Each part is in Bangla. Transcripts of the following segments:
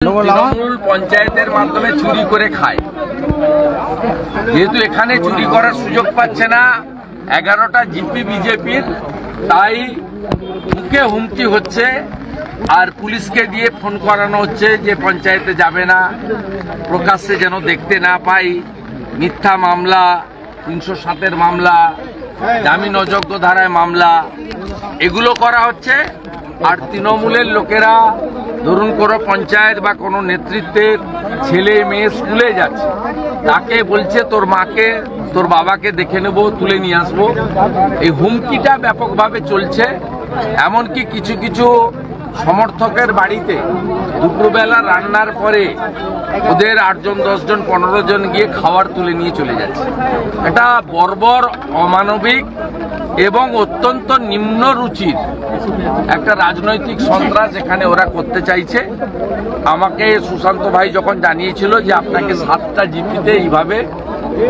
তৃণমূল পঞ্চায়েতের মাধ্যমে চুরি করে খায়, যেহেতু এখানে চুরি করার সুযোগ পাচ্ছে না 11টা জিপি বিজেপির, তাই মুখে হুমকি হচ্ছে আর পুলিশকে দিয়ে ফোন করানো হচ্ছে যে পঞ্চায়েতে যাবে না, প্রকাশ্যে যেন দেখতে না পাই। মিথ্যা মামলা, 307-এর মামলা, জামিন অযোগ্য ধারায় মামলা, এগুলো করা হচ্ছে। আর তৃণমূলের লোকেরা ধরুন কোনো পঞ্চায়েত বা কোনো নেতৃত্বের ছেলে মেয়ে স্কুলে যাচ্ছে, তাকে বলছে তোর মাকে তোর বাবাকে দেখে নেব, তুলে নিয়ে আসবো। এই হুমকিটা ব্যাপকভাবে চলছে। এমনকি কিছু কিছু সমর্থকের বাড়িতে দুপুরবেলা রান্নার পরে ওদের 8 জন 10 জন 15 জন গিয়ে খাবার তুলে নিয়ে চলে যাচ্ছে। এটা বর্বর, অমানবিক এবং অত্যন্ত নিম্ন রুচির একটা রাজনৈতিক সন্ত্রাস এখানে ওরা করতে চাইছে। আমাকে সুশান্ত ভাই যখন জানিয়েছিল যে আপনাকে 7টা জিপিতে এইভাবে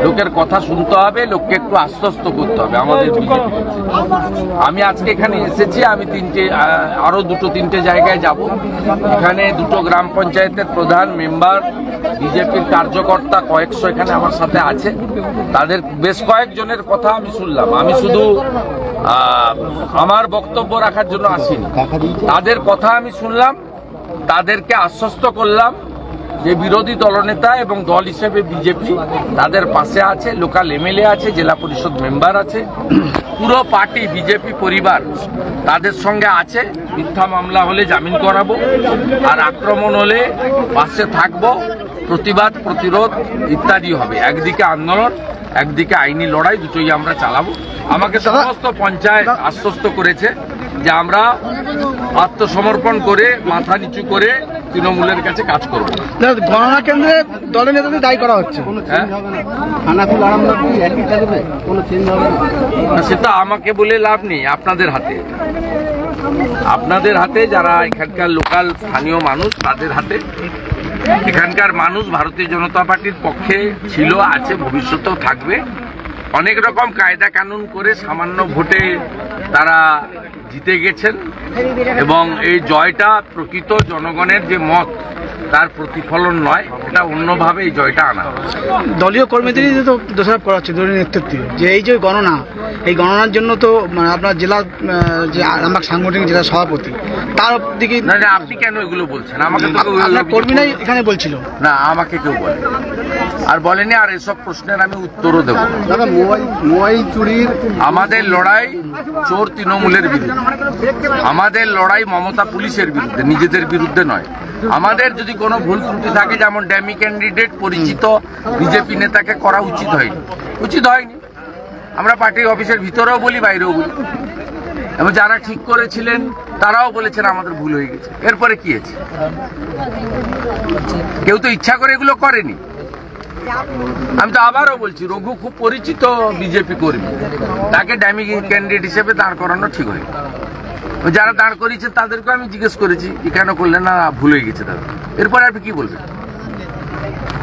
লোকের কথা শুনতে হবে, লোককে একটু আশ্বস্ত করতে হবে আমাদের বিজেপি। আমি আজকে এখানে এসেছি, আমি আরো 2-3টে জায়গায় যাব। এখানে 2টো গ্রাম পঞ্চায়েতের প্রধান, মেম্বার, বিজেপির কার্যকর্তা কয়েকশো এখানে আমার সাথে আছে। তাদের বেশ কয়েকজনের কথা আমি শুনলাম। আমি শুধু আমার বক্তব্য রাখার জন্য আসিনি, তাদের কথা আমি শুনলাম, তাদেরকে আশ্বস্ত করলাম যে বিরোধী দলনেতা এবং দল হিসেবে বিজেপি তাদের পাশে আছে, লোকাল এমএলএ আছে, জেলা পরিষদ মেম্বার আছে, পুরো পার্টি বিজেপি পরিবার তাদের সঙ্গে আছে। মিথ্যা মামলা হলে জামিন করাবো, আর আক্রমণ হলে পাশে থাকবো। প্রতিবাদ, প্রতিরোধ ইত্যাদি হবে। একদিকে আন্দোলন, একদিকে আইনি লড়াই, দুটোই আমরা চালাবো। আমাকে সমস্ত পঞ্চায়েত আশ্বস্ত করেছে যে আমরা আত্মসমর্পণ করে, মাথা নিচু করে তৃণমূলের কাছে কাজ করব। গণনা কেন্দ্রে দলের নেতাদের দায়ী করা হচ্ছে, সেটা আমাকে বলে লাভ নেই। আপনাদের হাতে যারা এখানকার লোকাল স্থানীয় মানুষ, তাদের হাতে। এখানকার মানুষ ভারতীয় জনতা পার্টির পক্ষে ছিল, আছে, ভবিষ্যতেও থাকবে। অনেক রকম কায়দা কানুন করে সামান্য ভোটে তারা জিতে গেছেন এবং এই জয়টা প্রকৃত জনগণের যে মত তার প্রতিফলন নয়, এটা অন্যভাবে এই জয়টা আনা হচ্ছে। দলীয় কর্মীদেরই তো দোষারোপ করা হচ্ছে দলীয় নেতৃত্বে, যে এই যে গণনা, এই গণনার জন্য তো আপনার জেলা যে আরামবাগ সাংগঠনিক জেলা সভাপতি, তার দিকে না, আপনি কেন এগুলো বলছেন? আমাকে কর্মীরাই এখানে বলছিল না, আমাকে কেউ বলে আর বলেনি। আর এসব প্রশ্নের আমি উত্তরও দেব। মোবাইল চুরির আমাদের লড়াই চোর তৃণমূলের বিরুদ্ধে, আমাদের লড়াই মমতা পুলিশের বিরুদ্ধে, নিজেদের বিরুদ্ধে নয়। আমাদের যদি কোনো ভুল ত্রুটি থাকে, যেমন ড্যামি ক্যান্ডিডেট পরিচিত বিজেপি নেতাকে করা উচিত হয়নি। আমরা পার্টির অফিসের ভিতরেও বলি, বাইরেও বলি, এবং যারা ঠিক করেছিলেন তারাও বলেছেন আমাদের ভুল হয়ে গেছে। এরপরে কি হয়েছে? কেউ তো ইচ্ছা করে এগুলো করেনি। আমি তো আবারও বলছি, রঘু খুব পরিচিত বিজেপি কর্মী, তাকে ড্যামি ক্যান্ডিডেট হিসেবে দাঁড় করানো ঠিক হয়নি। যারা দাঁড় করিয়েছে তাদেরকে আমি জিজ্ঞেস করেছি কেন করলেন না, ভুল হয়ে গেছে তাদের। এরপরে আপনি কি বলবেন?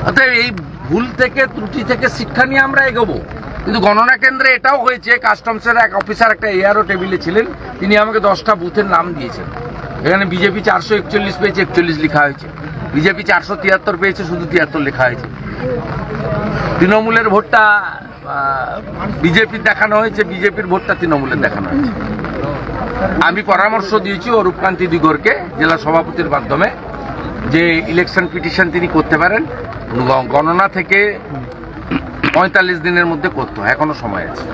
অতএব এই ভুল থেকে, ত্রুটি থেকে শিক্ষা নিয়ে আমরা এগোবো। কিন্তু গণনা কেন্দ্রে এটাও হয়েছে, কাস্টমসের এক অফিসার একটা এআরও টেবিলে ছিলেন, তিনি আমাকে 10টা বুথের নাম দিয়েছেন। এখানে বিজেপি 441 পেয়েছে, 41 লেখা হয়েছে। বিজেপি 473 পেয়েছে, শুধু 73 লেখা হয়েছে। তৃণমূলের ভোটটা বিজেপির দেখানো হয়েছে, বিজেপির ভোটটা তৃণমূলের দেখানো হয়েছে। আমি পরামর্শ দিয়েছি অরূপকান্তি দিগরকে জেলা সভাপতির মাধ্যমে যে ইলেকশন পিটিশন তিনি করতে পারেন, গণনা থেকে 45 দিনের মধ্যে করতে হয়, এখনো সময় আছে।